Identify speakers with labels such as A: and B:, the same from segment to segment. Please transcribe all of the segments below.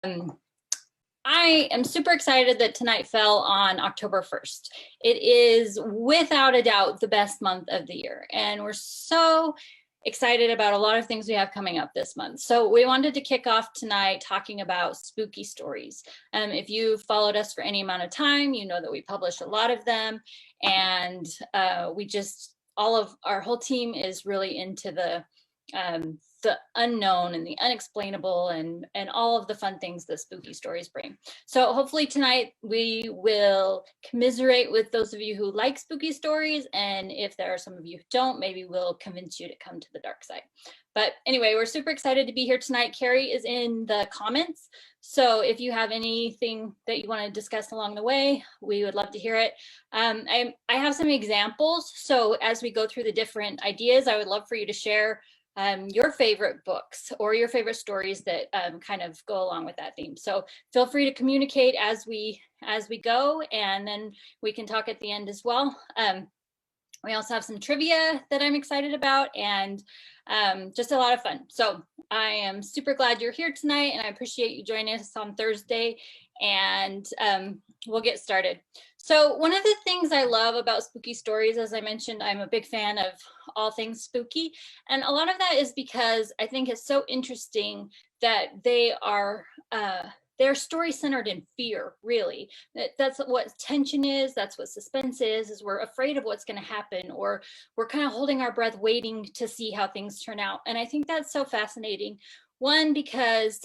A: I am super excited that tonight fell on October 1st. It is without a doubt the best month of the year, and we're so excited about a lot of things we have coming up this month. So we wanted to kick off tonight talking about spooky stories. If you've followed us for any amount of time, you know that we publish a lot of them, and all of our whole team is really into the unknown and the unexplainable and all of the fun things that spooky stories bring. So hopefully tonight we will commiserate with those of you who like spooky stories, and if there are some of you who don't, maybe we'll convince you to come to the dark side. But anyway, we're super excited to be here tonight. Carrie is in the comments, so if you have anything that you want to discuss along the way, we would love to hear it. I have some examples, so as we go through the different ideas, I would love for you to share your favorite books or your favorite stories that kind of go along with that theme. So feel free to communicate as we go, and then we can talk at the end as well. We also have some trivia that I'm excited about, and just a lot of fun. So I am super glad you're here tonight, and I appreciate you joining us on Thursday, and we'll get started. So one of the things I love about spooky stories, as I mentioned, I'm a big fan of all things spooky. And a lot of that is because I think it's so interesting that they're story centered in fear, really. That's what tension is, that's what suspense is we're afraid of what's going to happen, or we're kind of holding our breath waiting to see how things turn out. And I think that's so fascinating. One, because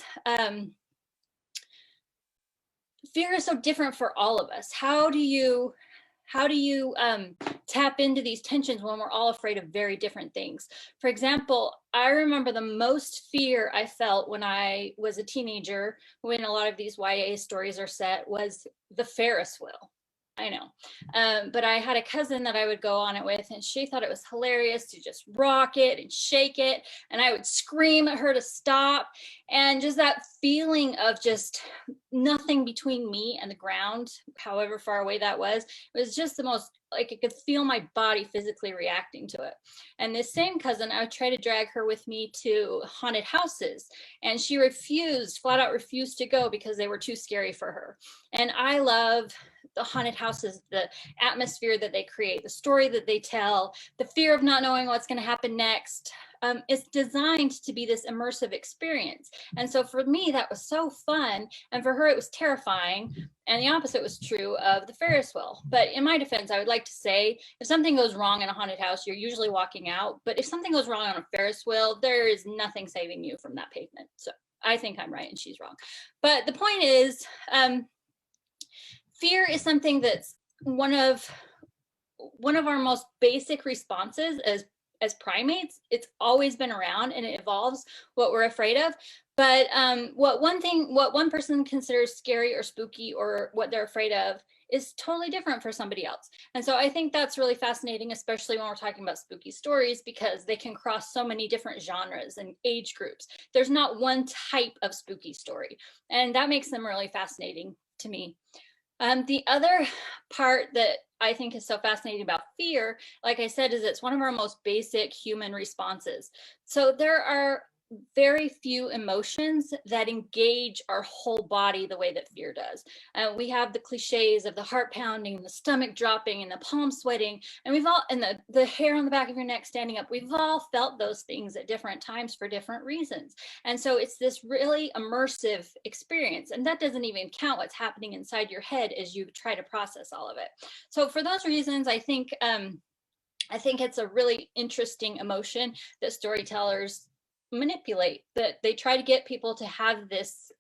A: fear is so different for all of us. How do you tap into these tensions when we're all afraid of very different things? For example, I remember the most fear I felt when I was a teenager, when a lot of these YA stories are set, was the Ferris wheel. I know. But I had a cousin that I would go on it with, and she thought it was hilarious to just rock it and shake it. And I would scream at her to stop. And just that feeling of just nothing between me and the ground, however far away that was, it was just the most, like, I could feel my body physically reacting to it. And this same cousin, I would try to drag her with me to haunted houses, and she flat out refused to go because they were too scary for her. And I love the haunted houses, the atmosphere that they create, the story that they tell, the fear of not knowing what's going to happen next. It's designed to be this immersive experience. And so for me, that was so fun. And for her, it was terrifying. And the opposite was true of the Ferris wheel. But in my defense, I would like to say, if something goes wrong in a haunted house, you're usually walking out. But if something goes wrong on a Ferris wheel, there is nothing saving you from that pavement. So I think I'm right and she's wrong. But the point is, fear is something that's one of our most basic responses as primates. It's always been around, and it evolves what we're afraid of. But what one person considers scary or spooky, or what they're afraid of, is totally different for somebody else. And so I think that's really fascinating, especially when we're talking about spooky stories, because they can cross so many different genres and age groups. There's not one type of spooky story, and that makes them really fascinating to me. The other part that I think is so fascinating about fear, like I said, is it's one of our most basic human responses. So there are very few emotions that engage our whole body the way that fear does. We have the cliches of the heart pounding, the stomach dropping, and the palm sweating, and the hair on the back of your neck standing up. We've all felt those things at different times for different reasons. And so it's this really immersive experience, and that doesn't even count what's happening inside your head as you try to process all of it. So for those reasons, I think it's a really interesting emotion that storytellers manipulate, that they try to get people to have this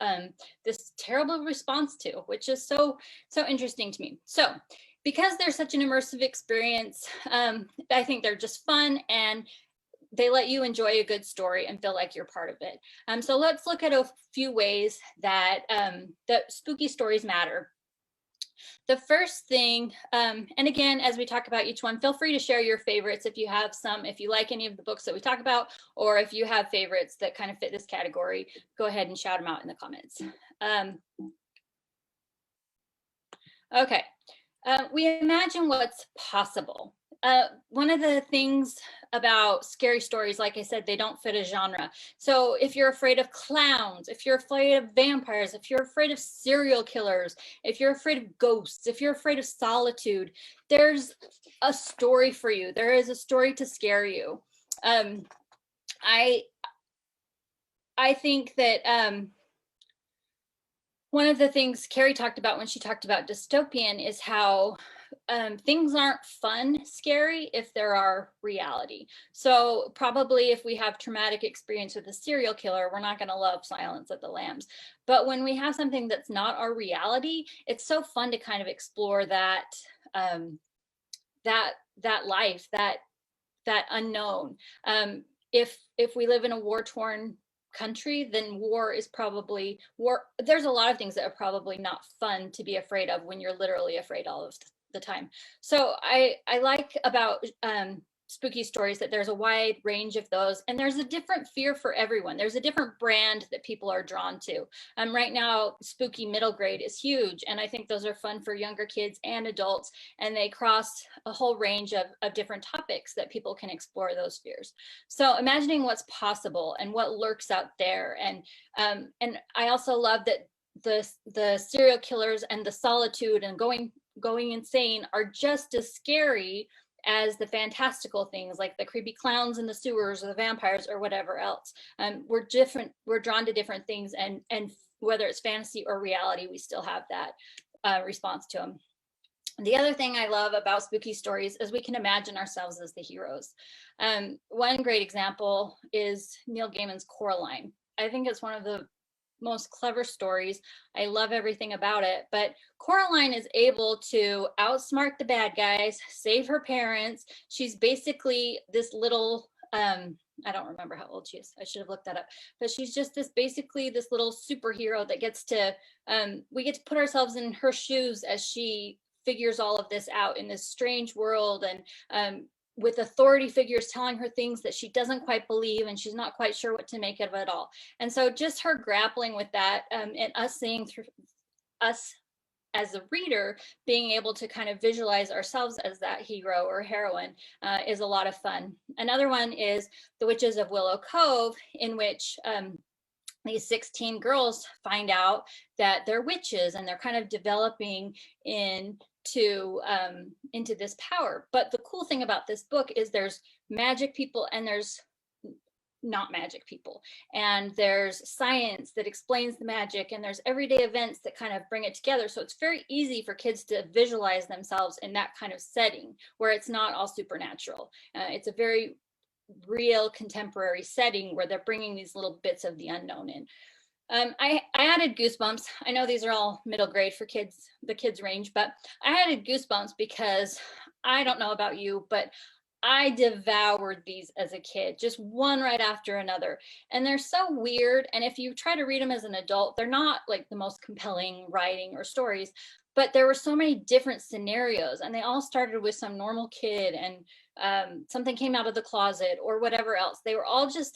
A: terrible response to, which is so interesting to me. So because they're such an immersive experience, I think they're just fun, and they let you enjoy a good story and feel like you're part of it. So let's look at a few ways that spooky stories matter. The first thing, and again, as we talk about each one, feel free to share your favorites if you have some, if you like any of the books that we talk about, or if you have favorites that kind of fit this category, go ahead and shout them out in the comments. Okay, we imagine what's possible. One of the things about scary stories, like I said, they don't fit a genre. So if you're afraid of clowns, if you're afraid of vampires, if you're afraid of serial killers, if you're afraid of ghosts, if you're afraid of solitude, there's a story for you. There is a story to scare you. Um, I I think that one of the things Carrie talked about when she talked about dystopian is how things aren't fun scary if there are reality. So probably if we have traumatic experience with a serial killer, we're not going to love Silence of the Lambs. But when we have something that's not our reality, it's so fun to kind of explore that um, that life, that unknown. If we live in a war-torn country, then war is probably war. There's a lot of things that are probably not fun to be afraid of when you're literally afraid all of the time. So I like about spooky stories that there's a wide range of those, and there's a different fear for everyone. There's a different brand that people are drawn to. Right now, spooky middle grade is huge, and I think those are fun for younger kids and adults, and they cross a whole range of different topics that people can explore those fears. So imagining what's possible and what lurks out there, and I also love that the serial killers and the solitude and going insane are just as scary as the fantastical things like the creepy clowns in the sewers or the vampires or whatever else. We're different. We're drawn to different things, and whether it's fantasy or reality, we still have that response to them. The other thing I love about spooky stories is we can imagine ourselves as the heroes. One great example is Neil Gaiman's Coraline. I think it's one of the most clever stories. I love everything about it. But Coraline is able to outsmart the bad guys, save her parents. She's basically this little, I don't remember how old she is. I should have looked that up. But she's just basically this little superhero that gets to, we get to put ourselves in her shoes as she figures all of this out in this strange world, and with authority figures telling her things that she doesn't quite believe, and she's not quite sure what to make of it all. And so just her grappling with that, and us seeing through us as a reader being able to kind of visualize ourselves as that hero or heroine is a lot of fun. Another one is The Witches of Willow Cove, in which these 16 girls find out that they're witches, and they're kind of developing into this power. But the cool thing about this book is there's magic people and there's not magic people, and there's science that explains the magic, and there's everyday events that kind of bring it together. So it's very easy for kids to visualize themselves in that kind of setting where it's not all supernatural. It's a very real contemporary setting where they're bringing these little bits of the unknown in. I added Goosebumps. I know these are all middle grade for kids, the kids range, but I added Goosebumps because I don't know about you, but I devoured these as a kid, just one right after another. And they're so weird. And if you try to read them as an adult, they're not like the most compelling writing or stories, but there were so many different scenarios, and they all started with some normal kid, and something came out of the closet or whatever else. They were all just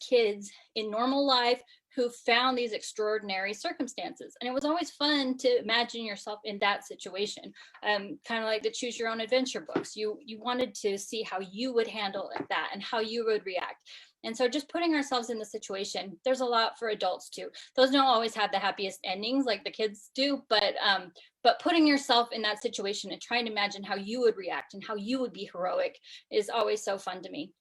A: kids in normal life who found these extraordinary circumstances. And it was always fun to imagine yourself in that situation. Kind of like the Choose Your Own Adventure books. You wanted to see how you would handle that and how you would react. And so just putting ourselves in the situation, there's a lot for adults too. Those don't always have the happiest endings like the kids do, but putting yourself in that situation and trying to imagine how you would react and how you would be heroic is always so fun to me.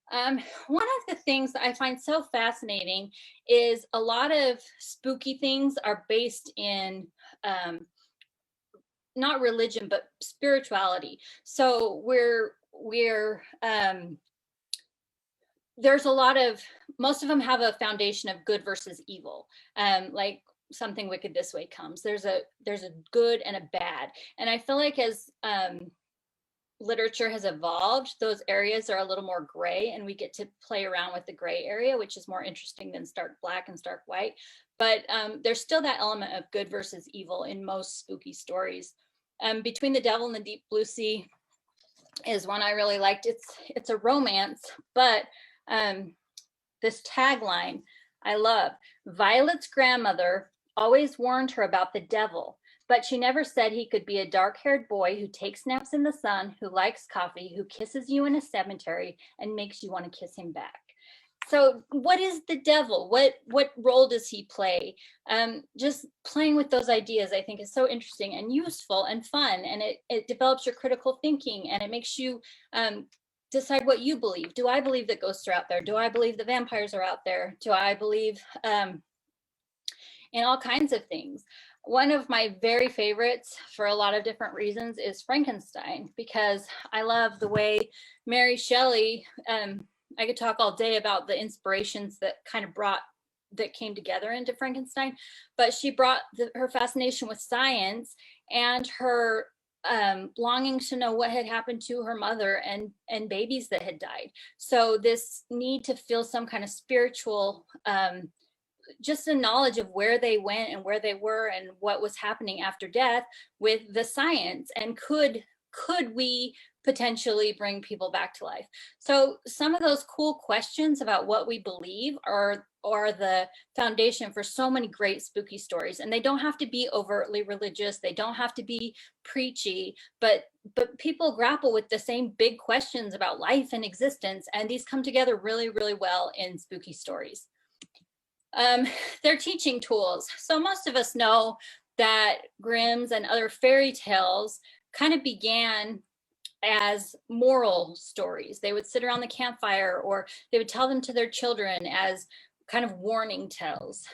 A: One of the things that I find so fascinating is a lot of spooky things are based in not religion, but spirituality. So there's a lot of, most of them have a foundation of good versus evil. Like Something Wicked This Way Comes. There's a good and a bad. And I feel like as literature has evolved, those areas are a little more gray, and we get to play around with the gray area, which is more interesting than stark black and stark white. But there's still that element of good versus evil in most spooky stories. Between the Devil and the Deep Blue Sea is one I really liked. It's a romance, but this tagline I love: Violet's grandmother always warned her about the devil, But she never said he could be a dark-haired boy who takes naps in the sun, who likes coffee, who kisses you in a cemetery and makes you want to kiss him back. So what is the devil? What role does he play? Just playing with those ideas, I think, is so interesting and useful and fun. And it develops your critical thinking, and it makes you decide what you believe. Do I believe that ghosts are out there? Do I believe the vampires are out there? Do I believe in all kinds of things? One of my very favorites, for a lot of different reasons, is Frankenstein, because I love the way Mary Shelley, I could talk all day about the inspirations that came together into Frankenstein, but she brought her fascination with science and her longing to know what had happened to her mother and babies that had died. So this need to feel some kind of spiritual, just a knowledge of where they went and where they were and what was happening after death with the science, and could we potentially bring people back to life? So some of those cool questions about what we believe are the foundation for so many great spooky stories. And they don't have to be overtly religious, they don't have to be preachy, but people grapple with the same big questions about life and existence, and these come together really, really well in spooky stories. They're teaching tools. So most of us know that Grimm's and other fairy tales kind of began as moral stories. They would sit around the campfire, or they would tell them to their children as kind of warning tales.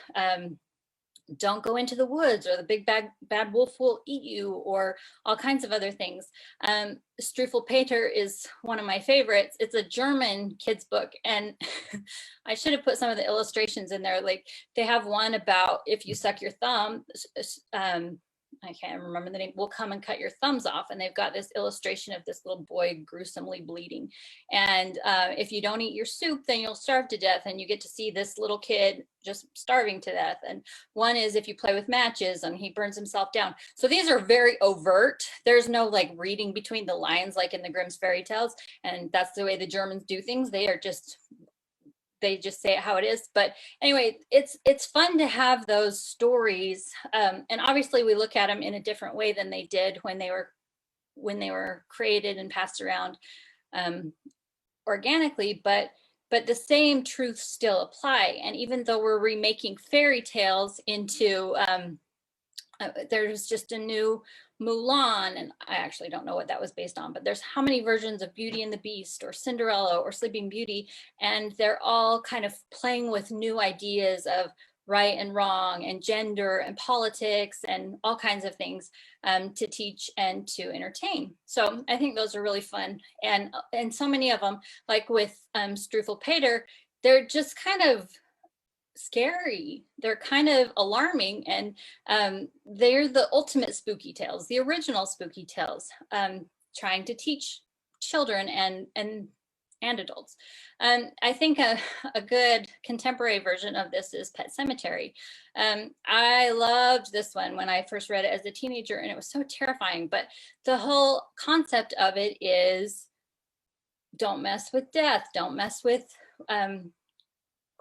A: Don't go into the woods, or the big bad wolf will eat you, or all kinds of other things. Strufel Peter is one of my favorites. It's a German kids book, and I should have put some of the illustrations in there. Like, they have one about if you suck your thumb, I can't remember the name, will come and cut your thumbs off. And they've got this illustration of this little boy gruesomely bleeding. And if you don't eat your soup, then you'll starve to death. And you get to see this little kid just starving to death. And one is if you play with matches and he burns himself down. So these are very overt. There's no like reading between the lines like in the Grimm's fairy tales. And that's the way the Germans do things. They just say it how it is. But anyway, it's fun to have those stories, and obviously we look at them in a different way than they did when they were created and passed around organically, but the same truths still apply. And even though we're remaking fairy tales into there's just a new Mulan, and I actually don't know what that was based on, but there's how many versions of Beauty and the Beast or Cinderella or Sleeping Beauty, and they're all kind of playing with new ideas of right and wrong and gender and politics and all kinds of things to teach and to entertain. So I think those are really fun, and so many of them, like with Strufel Peter, they're just kind of scary. They're kind of alarming, and they're the ultimate spooky tales, the original spooky tales, trying to teach children and adults. I think a good contemporary version of this is Pet Sematary. I loved this one when I first read it as a teenager, and it was so terrifying, but the whole concept of it is don't mess with death, don't mess with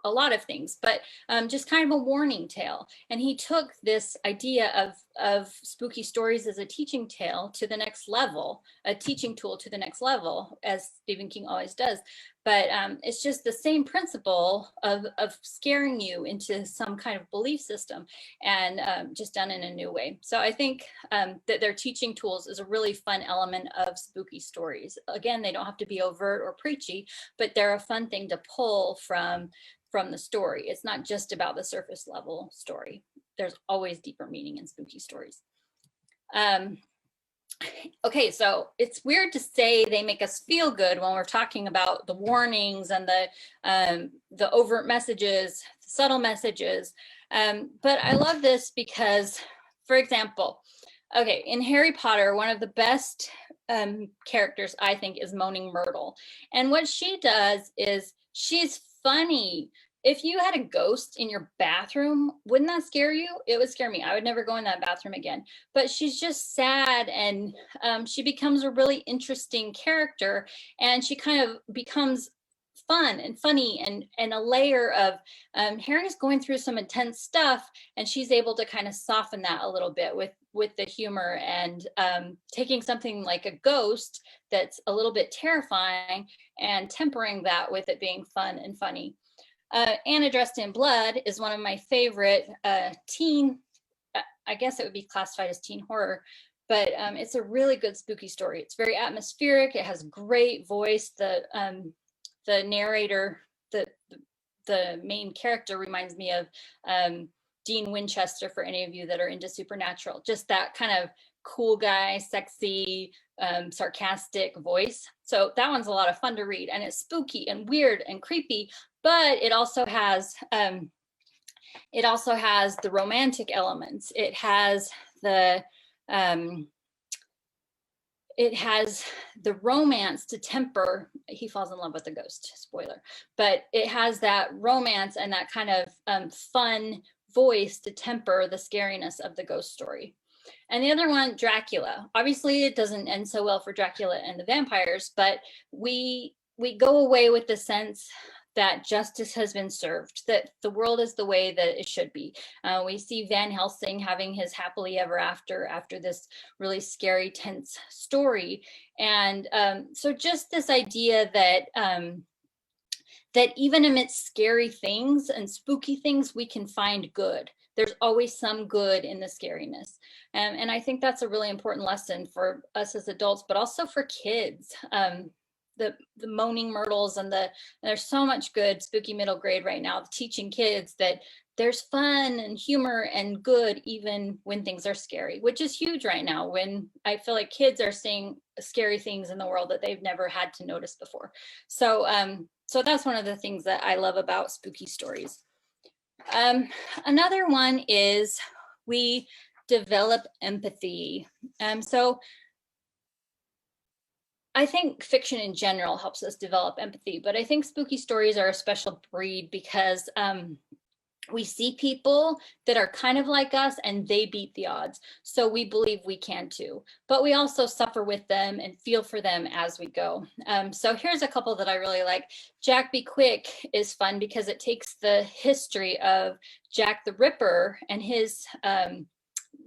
A: a lot of things, but just kind of a warning tale. And he took this idea of spooky stories as a teaching tale to the next level, a teaching tool to the next level, as Stephen King always does. But it's just the same principle of scaring you into some kind of belief system, and just done in a new way. So I think that their teaching tools is a really fun element of spooky stories. Again, they don't have to be overt or preachy, but they're a fun thing to pull from the story. It's not just about the surface level story. There's always deeper meaning in spooky stories. Okay, so it's weird to say they make us feel good when we're talking about the warnings and the overt messages, the subtle messages. But I love this because, for example, okay, in Harry Potter, one of the best characters, I think, is Moaning Myrtle. And what she does is she's funny. If you had a ghost in your bathroom, wouldn't that scare you? It would scare me. I would never go in that bathroom again. But she's just sad, and she becomes a really interesting character, and she kind of becomes fun and funny and a layer of Herring is going through some intense stuff, and she's able to kind of soften that a little bit with the humor and taking something like a ghost that's a little bit terrifying and tempering that with it being fun and funny. Anna Dressed in Blood is one of my favorite teen, I guess it would be classified as teen horror, but it's a really good spooky story. It's very atmospheric. It has great voice. The narrator, the main character reminds me of Dean Winchester, for any of you that are into supernatural. Just that kind of cool guy, sexy, sarcastic voice. So that one's a lot of fun to read, and it's spooky and weird and creepy, but it also has the romantic elements. It has the romance to temper. He falls in love with the ghost, spoiler, but it has that romance and that kind of fun voice to temper the scariness of the ghost story. And the other one, Dracula. Obviously, it doesn't end so well for Dracula and the vampires, but we go away with the sense that justice has been served, that the world is the way that it should be. We see Van Helsing having his happily ever after this really scary, tense story. And so just this idea that that even amidst scary things and spooky things, we can find good. There's always some good in the scariness. And I think that's a really important lesson for us as adults, but also for kids. The Moaning Myrtles and there's so much good spooky middle grade right now, teaching kids that there's fun and humor and good even when things are scary, which is huge right now, when I feel like kids are seeing scary things in the world that they've never had to notice before. So that's one of the things that I love about spooky stories. Another one is we develop empathy. So I think fiction in general helps us develop empathy, but I think spooky stories are a special breed because we see people that are kind of like us and they beat the odds. So we believe we can too, but we also suffer with them and feel for them as we go. So here's a couple that I really like. Jack Be Quick is fun because it takes the history of Jack the Ripper and his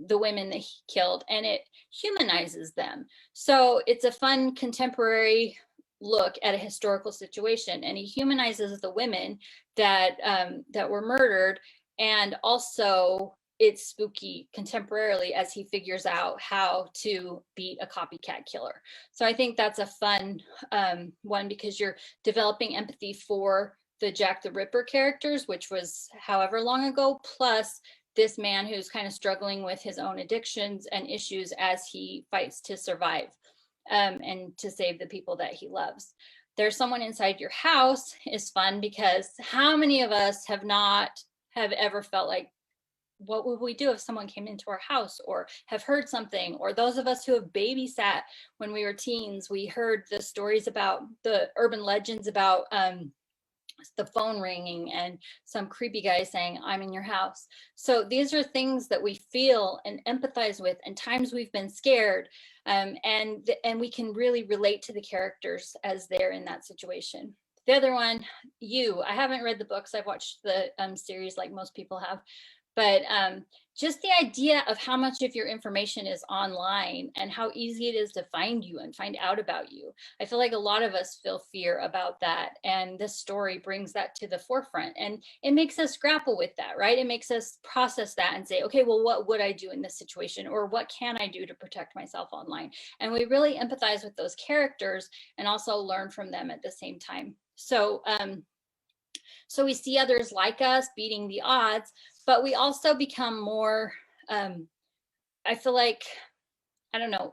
A: the women that he killed, and it humanizes them. So it's a fun contemporary look at a historical situation, and he humanizes the women that were murdered, and also it's spooky contemporarily as he figures out how to beat a copycat killer. So I think that's a fun one, because you're developing empathy for the Jack the Ripper characters, which was however long ago, plus this man who's kind of struggling with his own addictions and issues as he fights to survive and to save the people that he loves. There's Someone Inside Your House is fun because how many of us have ever felt like, what would we do if someone came into our house, or have heard something? Or those of us who have babysat when we were teens, we heard the stories about the urban legends about the phone ringing and some creepy guy saying, "I'm in your house." So these are things that we feel and empathize with, and times we've been scared, and we can really relate to the characters as they're in that situation. The other one, You. I haven't read the books. I've watched the series like most people have, but just the idea of how much of your information is online and how easy it is to find you and find out about you. I feel like a lot of us feel fear about that, and this story brings that to the forefront, and it makes us grapple with that, right? It makes us process that and say, okay, well, what would I do in this situation, or what can I do to protect myself online? And we really empathize with those characters and also learn from them at the same time. So we see others like us beating the odds, but we also become more, I feel like, I don't know,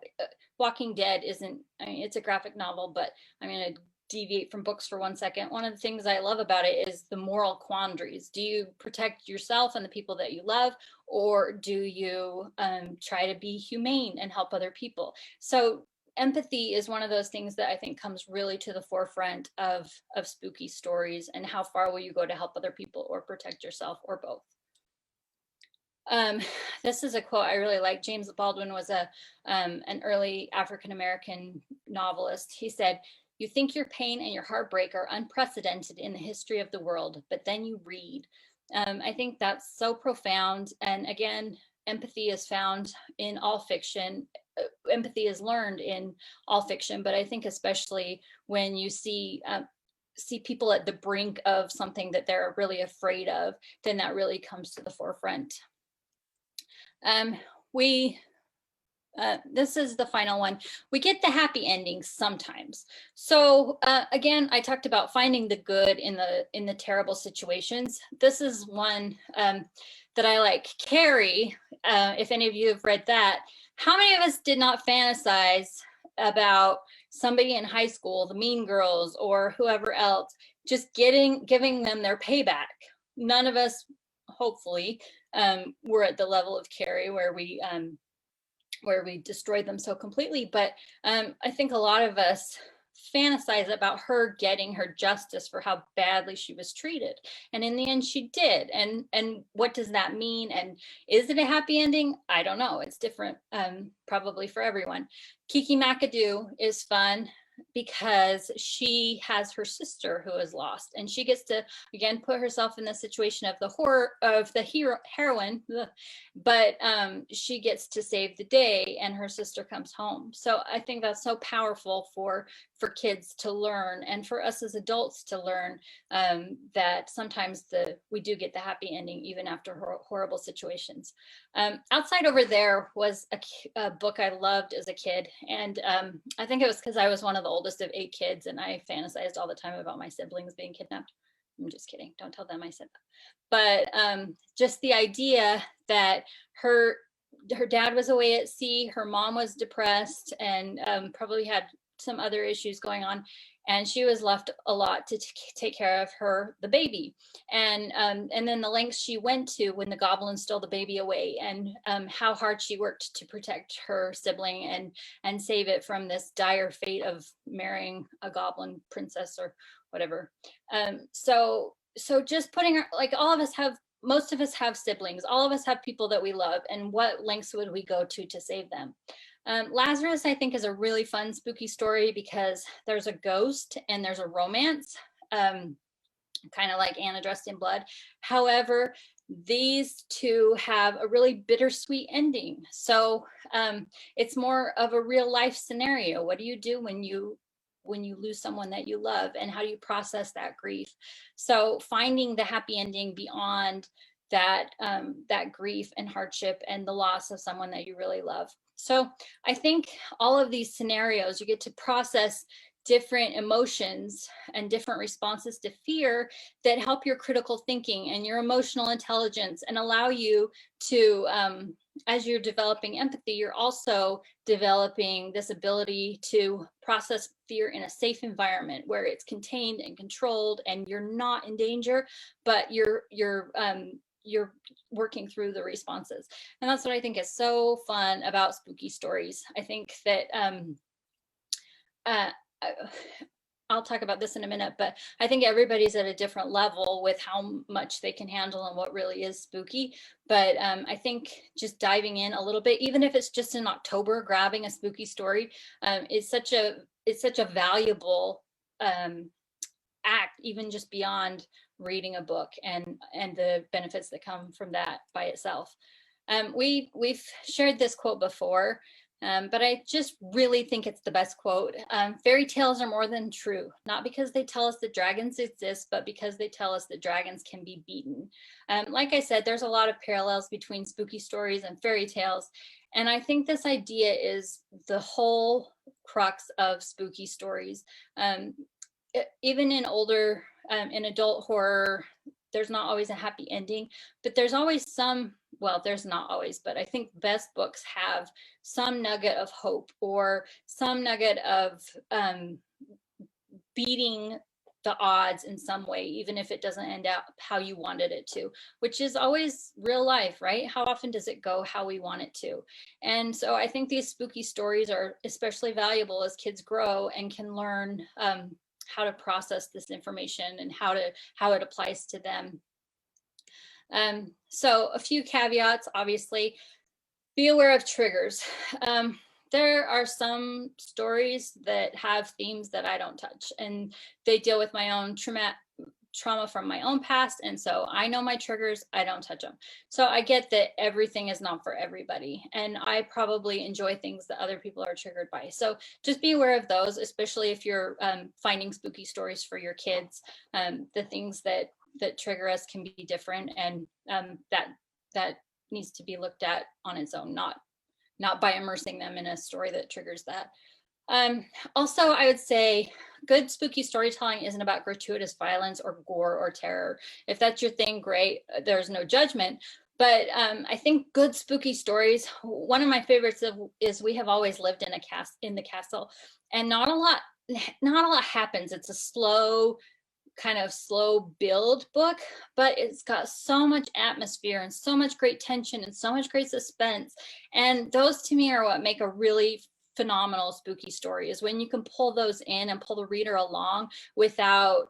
A: Walking Dead isn't, I mean, it's a graphic novel, but I'm going to deviate from books for 1 second. One of the things I love about it is the moral quandaries. Do you protect yourself and the people that you love, or do you try to be humane and help other people? So empathy is one of those things that I think comes really to the forefront of spooky stories, and how far will you go to help other people or protect yourself, or both. This is a quote I really like. James Baldwin was an early African-American novelist. He said, You think your pain and your heartbreak are unprecedented in the history of the world, but then you read. I think that's so profound. And again, empathy is found in all fiction. Empathy is learned in all fiction, but I think especially when you see people at the brink of something that they're really afraid of, then that really comes to the forefront. We this is the final one. We get the happy endings sometimes. So again, I talked about finding the good in the terrible situations. This is one that I like. Carrie, if any of you have read that, how many of us did not fantasize about somebody in high school, the Mean Girls or whoever else, just giving them their payback? None of us, hopefully, were at the level of Carrie where we destroyed them so completely. But I think a lot of us fantasize about her getting her justice for how badly she was treated. And in the end, she did. And what does that mean? And is it a happy ending? I don't know. It's different, probably for everyone. Kiki McAdoo is fun because she has her sister who is lost, and she gets to again put herself in the situation of the horror of the heroine, but she gets to save the day and her sister comes home. So I think that's so powerful for kids to learn, and for us as adults to learn, that sometimes we do get the happy ending even after horrible situations. Outside Over There was a book I loved as a kid, and I think it was because I was one of the oldest of 8 kids, and I fantasized all the time about my siblings being kidnapped. I'm just kidding. Don't tell them I said that. But just the idea that her dad was away at sea, her mom was depressed, and probably had some other issues going on, and she was left a lot to take care of the baby, and then the lengths she went to when the goblin stole the baby away, and how hard she worked to protect her sibling and save it from this dire fate of marrying a goblin princess or whatever. So just putting her, like, all of us have, most of us have siblings, all of us have people that we love, and what lengths would we go to save them? Lazarus, I think, is a really fun spooky story because there's a ghost and there's a romance, kind of like Anna Dressed in Blood. However, these two have a really bittersweet ending. So it's more of a real life scenario. What do you do when you lose someone that you love, and how do you process that grief? So finding the happy ending beyond that grief and hardship and the loss of someone that you really love. So I think all of these scenarios, you get to process different emotions and different responses to fear that help your critical thinking and your emotional intelligence, and allow you to, as you're developing empathy, you're also developing this ability to process fear in a safe environment where it's contained and controlled and you're not in danger, but you're working through the responses. And that's what I think is so fun about spooky stories. I think that I'll talk about this in a minute, but I think everybody's at a different level with how much they can handle and what really is spooky. But I think just diving in a little bit, even if it's just in October, grabbing a spooky story, it's such a valuable act, even just beyond reading a book and the benefits that come from that by itself. We've shared this quote before, but I just really think it's the best quote. Fairy tales are more than true, not because they tell us that dragons exist, but because they tell us that dragons can be beaten. Like I said, there's a lot of parallels between spooky stories and fairy tales. And I think this idea is the whole crux of spooky stories. Even in older, in adult horror, there's not always a happy ending, but there's always some, well, there's not always, but I think best books have some nugget of hope or some nugget of beating the odds in some way, even if it doesn't end out how you wanted it to, which is always real life, right? How often does it go how we want it to? And so I think these spooky stories are especially valuable as kids grow and can learn how to process this information and how it applies to them. So a few caveats, obviously, be aware of triggers. there are some stories that have themes that I don't touch, and they deal with my own trauma from my own past. And so I know my triggers, I don't touch them. So I get that everything is not for everybody. And I probably enjoy things that other people are triggered by. So just be aware of those, especially if you're finding spooky stories for your kids. The things that trigger us can be different, and that needs to be looked at on its own, not by immersing them in a story that triggers that. Also, I would say good spooky storytelling isn't about gratuitous violence or gore or terror. If that's your thing, great. There's no judgment. But I think good spooky stories, one of my favorites is We Have Always Lived in the Castle, and not a lot happens. It's a slow build book, but it's got so much atmosphere and so much great tension and so much great suspense. And those to me are what make a really phenomenal spooky story, is when you can pull those in and pull the reader along without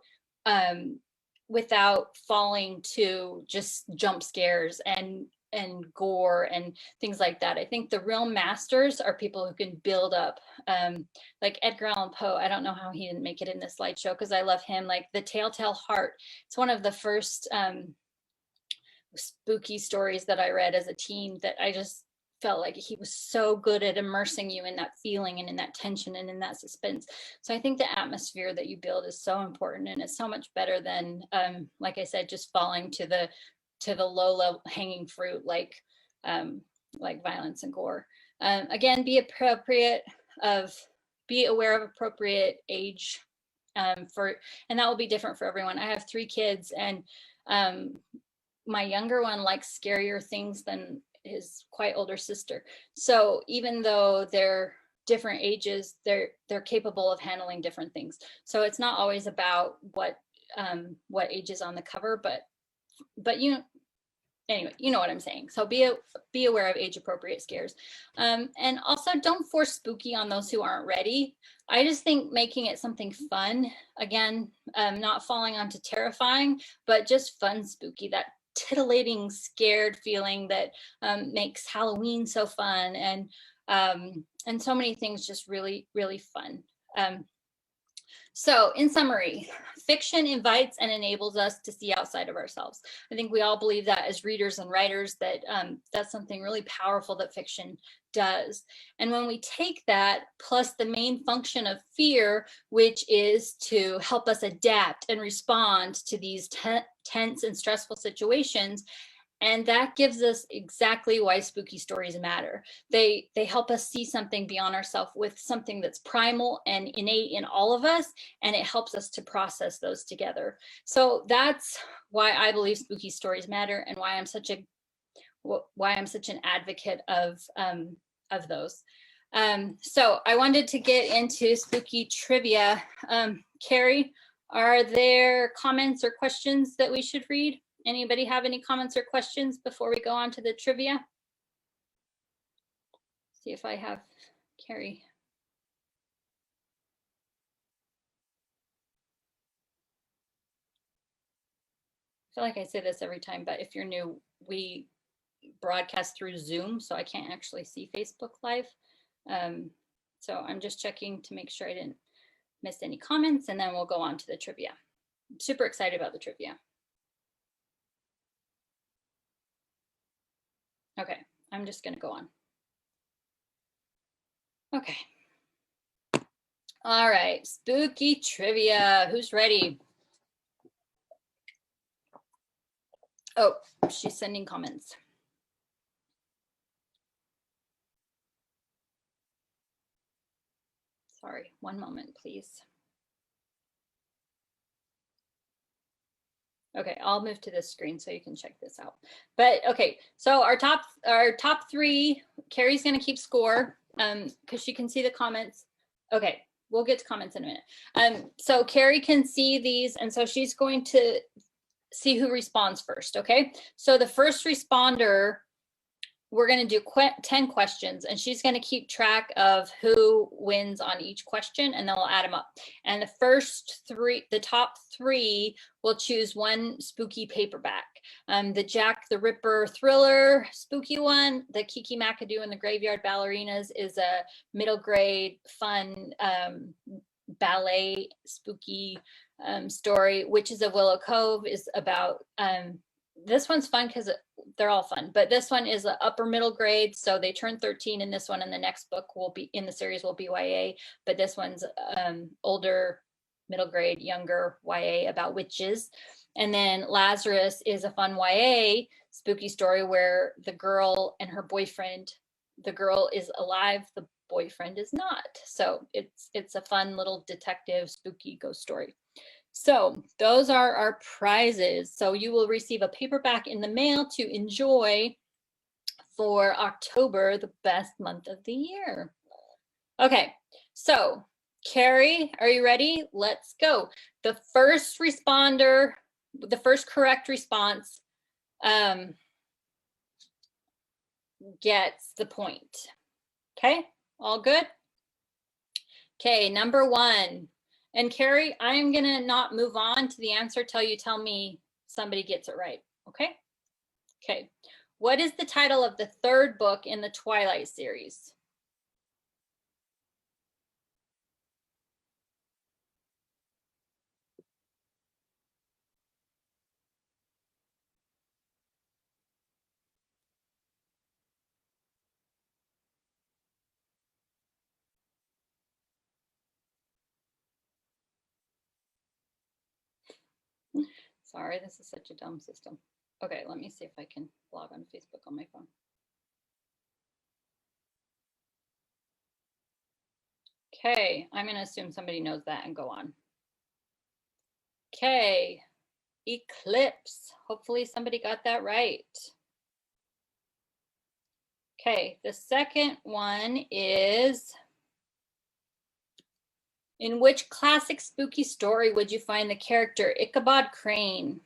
A: falling to just jump scares and gore and things like that. I think the real masters are people who can build up, like Edgar Allan Poe. I don't know how he didn't make it in this slideshow because I love him. Like The Telltale Heart, it's one of the first spooky stories that I read as a teen that I just felt like he was so good at immersing you in that feeling and in that tension and in that suspense. So I think the atmosphere that you build is so important, and it's so much better than, like I said, just falling to the low level hanging fruit like violence and gore. Again, be aware of appropriate age and that will be different for everyone. I have 3 kids, and my younger one likes scarier things than his quite older sister. So even though they're different ages, they're capable of handling different things. So it's not always about what age is on the cover, but anyway, you know what I'm saying. So be aware of age appropriate scares. And also don't force spooky on those who aren't ready. I just think making it something fun, again, not falling onto terrifying, but just fun spooky, that titillating, scared feeling that makes Halloween so fun, and so many things just really, really fun. So in summary, fiction invites and enables us to see outside of ourselves. I think we all believe that as readers and writers, that that's something really powerful that fiction does. And when we take that, plus the main function of fear, which is to help us adapt and respond to these tense and stressful situations, and that gives us exactly why spooky stories matter. They help us see something beyond ourselves, with something that's primal and innate in all of us, and it helps us to process those together. So that's why I believe spooky stories matter, and why I'm such an advocate of those. So I wanted to get into spooky trivia. Carrie, are there comments or questions that we should read? Anybody have any comments or questions before we go on to the trivia? See if I have Carrie. I feel like I say this every time, but if you're new, we broadcast through Zoom, so I can't actually see Facebook Live. So I'm just checking to make sure I didn't miss any comments, and then we'll go on to the trivia. I'm super excited about the trivia. Okay, I'm just going to go on. Okay. All right, spooky trivia. Who's ready? Oh, she's sending comments. Sorry, one moment, please. Okay, I'll move to this screen so you can check this out. But okay, so our top 3, Carrie's going to keep score because she can see the comments. Okay, we'll get to comments in a minute. So Carrie can see these, and so she's going to see who responds first. Okay, so the first responder we're going to do 10 questions, and she's going to keep track of who wins on each question, and then we'll add them up. And the top three will choose one spooky paperback. The Jack the Ripper thriller spooky one, the Kiki McAdoo and the Graveyard Ballerinas is a middle grade fun ballet spooky story. Witches of Willow Cove is about this one's fun because they're all fun, but this one is an upper middle grade, so they turn 13 in this one, and the next book will be in the series will be YA, but this one's older middle grade, younger YA about witches. And then Lazarus is a fun YA spooky story where the girl and her boyfriend, the girl is alive, the boyfriend is not, so it's a fun little detective spooky ghost story. So those are our prizes. So you will receive a paperback in the mail to enjoy for October, the best month of the year. Okay, so Carrie, are you ready? Let's go. The first responder, the first correct response gets the point. Okay, all good? Okay, number one. And Carrie, I'm gonna not move on to the answer till you tell me somebody gets it right, okay? Okay, what is the title of the third book in the Twilight series? Sorry, this is such a dumb system. Okay, let me see if I can log on Facebook on my phone. Okay, I'm gonna assume somebody knows that and go on. Okay, Eclipse. Hopefully somebody got that right. Okay, the second one is, in which classic spooky story would you find the character Ichabod Crane?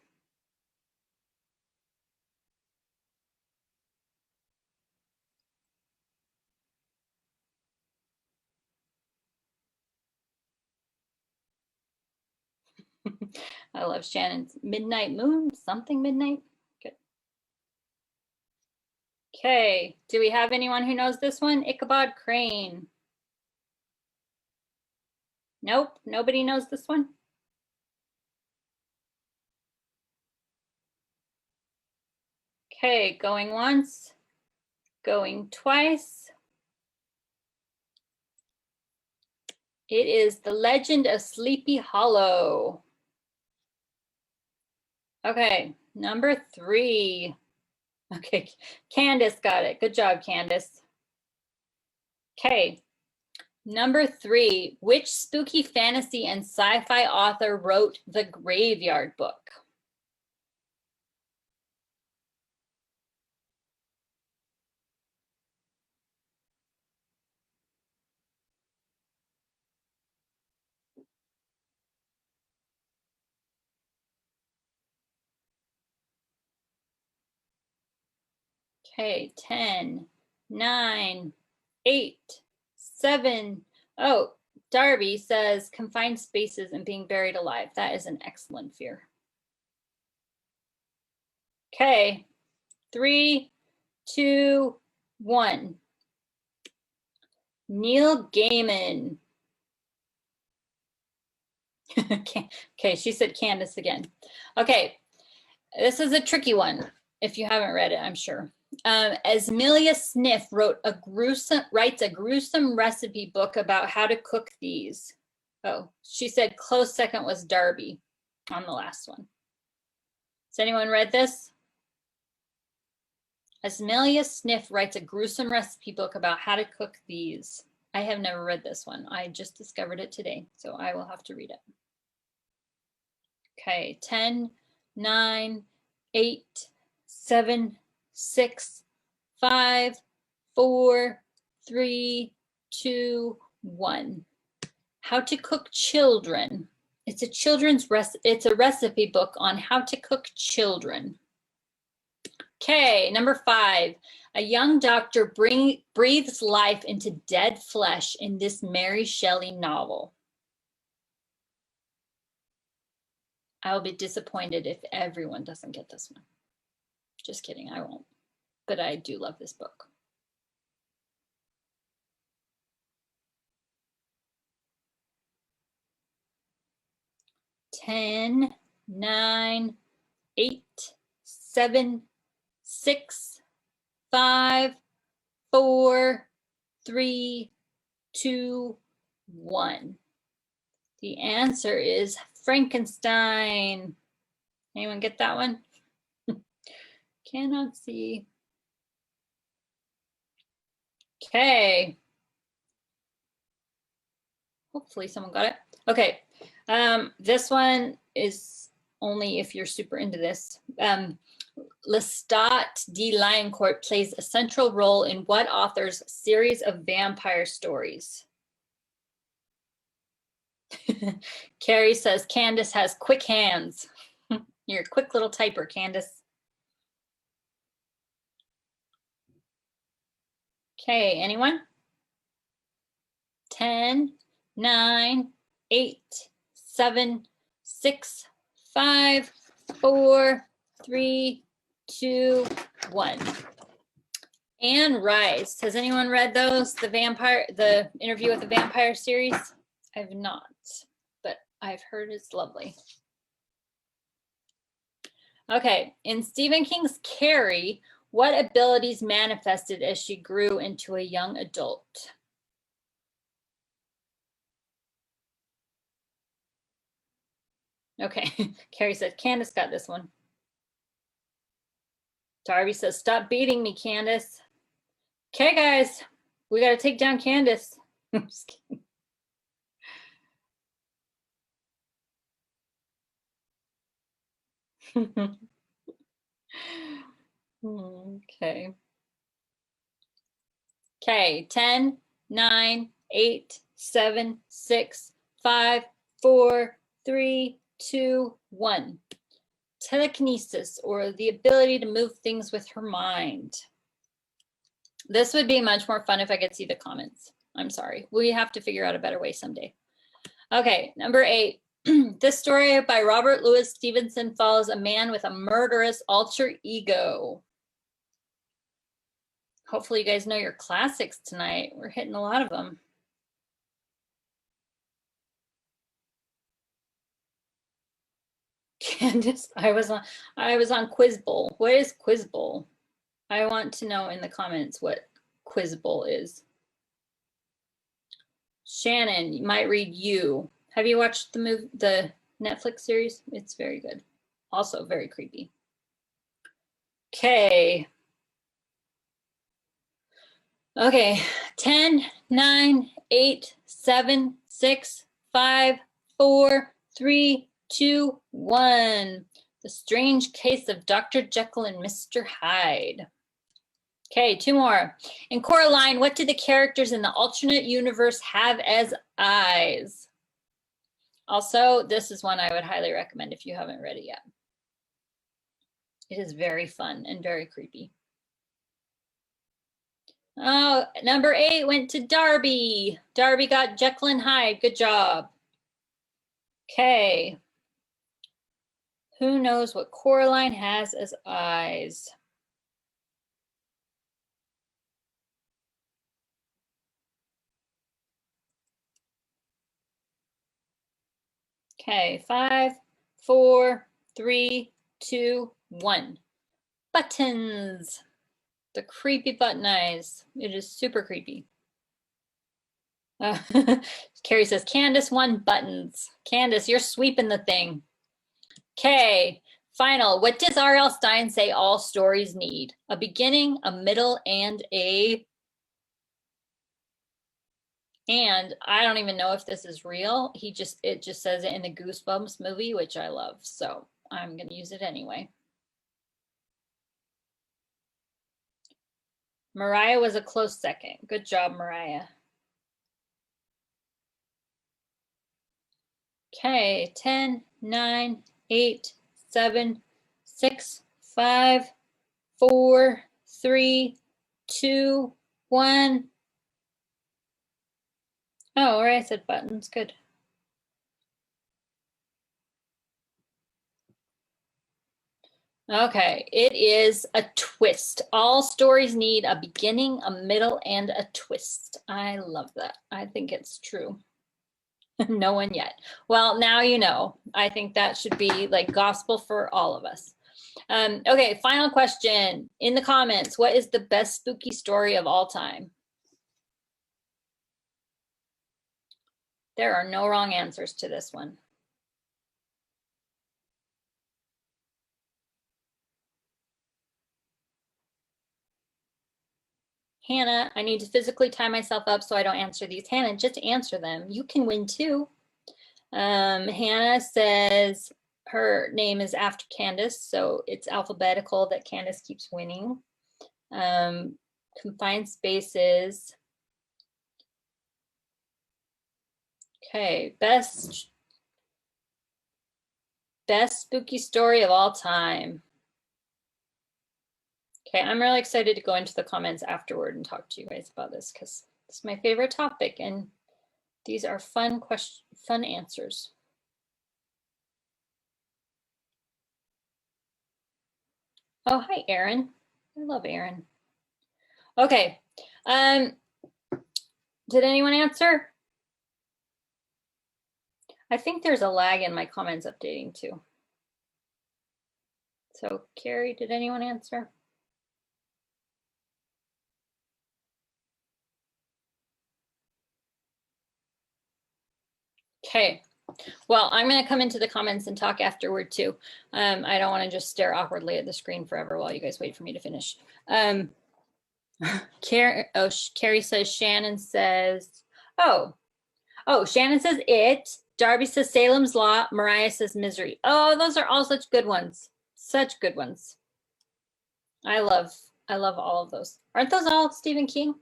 A: I love Shannon's Midnight Moon, something midnight. Good. Okay, do we have anyone who knows this one? Ichabod Crane. Nope, nobody knows this one. Okay, going once, going twice. It is The Legend of Sleepy Hollow. Okay, number three. Okay, Candace got it. Good job, Candace. Okay, number three. Which spooky fantasy and sci-fi author wrote The Graveyard Book? Okay, 10, 9, 8, 7. Oh, Darby says confined spaces and being buried alive. That is an excellent fear. Okay, 3, 2, 1. Neil Gaiman. Okay, she said Candace again. Okay, this is a tricky one if you haven't read it, I'm sure. Asmelia Sniff writes a gruesome recipe book about how to cook these. Oh, she said close second was Darby on the last one. Has anyone read this? Asmelia Sniff writes a gruesome recipe book about how to cook these. I have never read this one. I just discovered it today, so I will have to read it. Okay, 10, 9, 8, 7, 6, 5, 4, 3, 2, 1. How to Cook Children. It's a recipe book on how to cook children. Okay, number 5. A young doctor breathes life into dead flesh in this Mary Shelley novel. I will be disappointed if everyone doesn't get this one. Just kidding, I won't. But I do love this book. 10, 9, 8, 7, 6, 5, 4, 3, 2, 1. The answer is Frankenstein. Anyone get that one? Cannot see. Okay. Hopefully someone got it. Okay. This one is only if you're super into this. Lestat de Lioncourt plays a central role in what author's series of vampire stories? Carrie says Candace has quick hands. You're a quick little typer, Candace. Okay, anyone? 10, 9, 8, 7, 6, 5, 4, 3, 2, 1. Anne Rice. Has anyone read those? The Interview with the Vampire series? I've not, but I've heard it's lovely. Okay, in Stephen King's Carrie, what abilities manifested as she grew into a young adult? Okay, Carrie said, Candace got this one. Darby says, stop beating me, Candace. Okay, guys, we got to take down Candace. I'm just kidding. Okay. Okay, 10, 9, 8, 7, 6, 5, 4, 3, 2, 1. Telekinesis, or the ability to move things with her mind. This would be much more fun if I could see the comments. I'm sorry. We have to figure out a better way someday. Okay, number 8. This story by Robert Louis Stevenson follows a man with a murderous alter ego. Hopefully you guys know your classics tonight. We're hitting a lot of them. Candace, I was on Quiz Bowl. What is Quiz Bowl? I want to know in the comments what Quiz Bowl is. Shannon, you might read You. Have you watched the Netflix series? It's very good. Also very creepy. Okay. Okay, 10, 9, 8, 7, 6, 5, 4, 3, 2, 1. The Strange Case of Dr. Jekyll and Mr. Hyde. Okay, 2 more. In Coraline, what do the characters in the alternate universe have as eyes? Also, this is one I would highly recommend if you haven't read it yet. It is very fun and very creepy. Oh, number 8 went to Darby. Darby got Jekyll and Hyde. Good job. Okay. Who knows what Coraline has as eyes? Okay, 5, 4, 3, 2, 1. Buttons. The creepy button eyes. It is super creepy. Carrie says, Candace won buttons. Candace, you're sweeping the thing. Okay, final. What does R.L. Stine say all stories need? A beginning, a middle, and a... And I don't even know if this is real. It just says it in the Goosebumps movie, which I love. So I'm going to use it anyway. Mariah was a close second. Good job, Mariah. Okay, 10, 9, 8, 7, 6, 5, 4, 3, 2, 1. Oh, or I said buttons. Good. Okay, it is a twist. All stories need a beginning, a middle, and a twist. I love that. I think it's true. No one yet. Well, now you know. I think that should be like gospel for all of us. Okay, final question. In the comments, what is the best spooky story of all time? There are no wrong answers to this one. Hannah, I need to physically tie myself up so I don't answer these. Hannah, just answer them. You can win too. Hannah says her name is after Candace, so it's alphabetical that Candace keeps winning. Confined spaces. Okay, best spooky story of all time. Okay, I'm really excited to go into the comments afterward and talk to you guys about this because it's my favorite topic and these are fun answers. Oh, hi, Aaron. I love Aaron. Okay. Did anyone answer? I think there's a lag in my comments updating too. So Carrie, did anyone answer? Okay. Well, I'm going to come into the comments and talk afterward too. I don't want to just stare awkwardly at the screen forever while you guys wait for me to finish. Carrie says, Shannon says, Shannon says it. Darby says Salem's Lot. Mariah says Misery. Oh, those are all such good ones. Such good ones. I love all of those. Aren't those all Stephen King?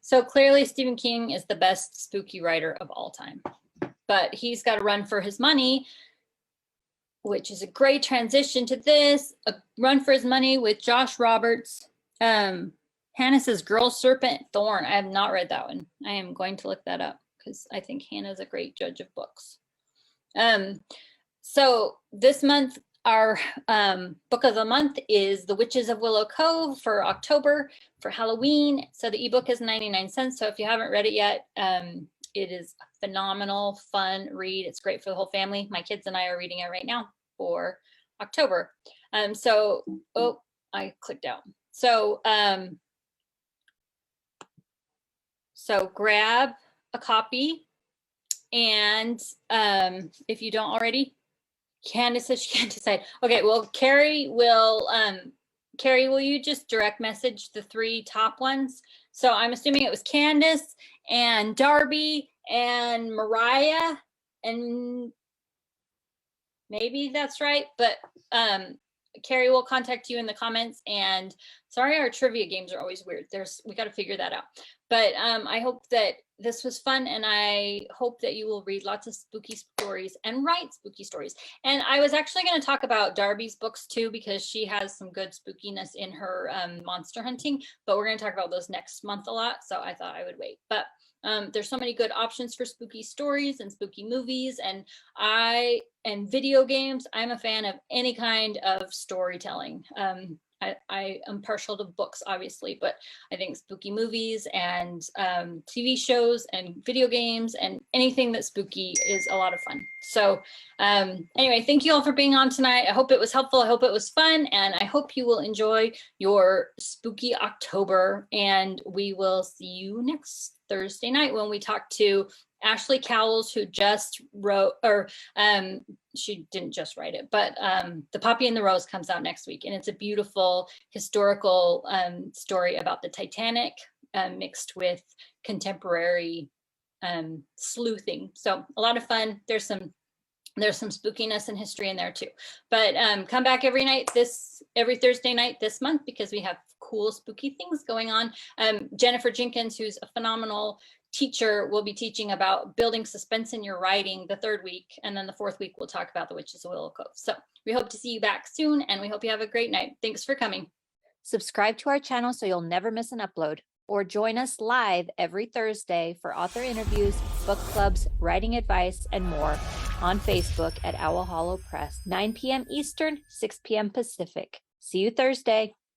A: So clearly Stephen King is the best spooky writer of all time. But he's got to run for his money, which is a great transition to this. A Run for His Money with Josh Roberts. Hannah says Girl Serpent Thorn. I have not read that one. I am going to look that up because I think Hannah is a great judge of books. So this month, our book of the month is The Witches of Willow Cove for October for Halloween. So the ebook is 99 cents. So if you haven't read it yet, it is a phenomenal, fun read. It's great for the whole family. My kids and I are reading it right now for October. I clicked out. So grab a copy, and if you don't already, Candace says she can't decide. Okay, well, Carrie, will you just direct message the 3 top ones? So I'm assuming it was Candace and Darby and Mariah, and maybe that's right, but Carrie will contact you in the comments. And sorry, our trivia games are always weird. We got to figure that out. But I hope that this was fun, and I hope that you will read lots of spooky stories and write spooky stories. And I was actually going to talk about Darby's books too, because she has some good spookiness in her monster hunting, but we're going to talk about those next month a lot. So I thought I would wait. But there's so many good options for spooky stories and spooky movies, and video games. I'm a fan of any kind of storytelling. I am partial to books, obviously, but I think spooky movies and TV shows and video games and anything that's spooky is a lot of fun. So anyway, thank you all for being on tonight. I hope it was helpful. I hope it was fun, and I hope you will enjoy your spooky October. And we will see you next Thursday night when we talk to Ashley Cowles, who just wrote, or she didn't just write it, but The Poppy and the Rose comes out next week. And it's a beautiful historical story about the Titanic mixed with contemporary sleuthing. So a lot of fun. There's some spookiness and history in there too. But come back every Thursday night this month, because we have cool spooky things going on. Jennifer Jenkins, who's a phenomenal teacher will be teaching about building suspense in your writing the third week. And then the fourth week, we'll talk about The Witches of Willow Cove. So we hope to see you back soon, and we hope you have a great night. Thanks for coming.
B: Subscribe to our channel so you'll never miss an upload, or join us live every Thursday for author interviews, book clubs, writing advice, and more on Facebook at Owl Hollow Press, 9 p.m. Eastern, 6 p.m. Pacific. See you Thursday.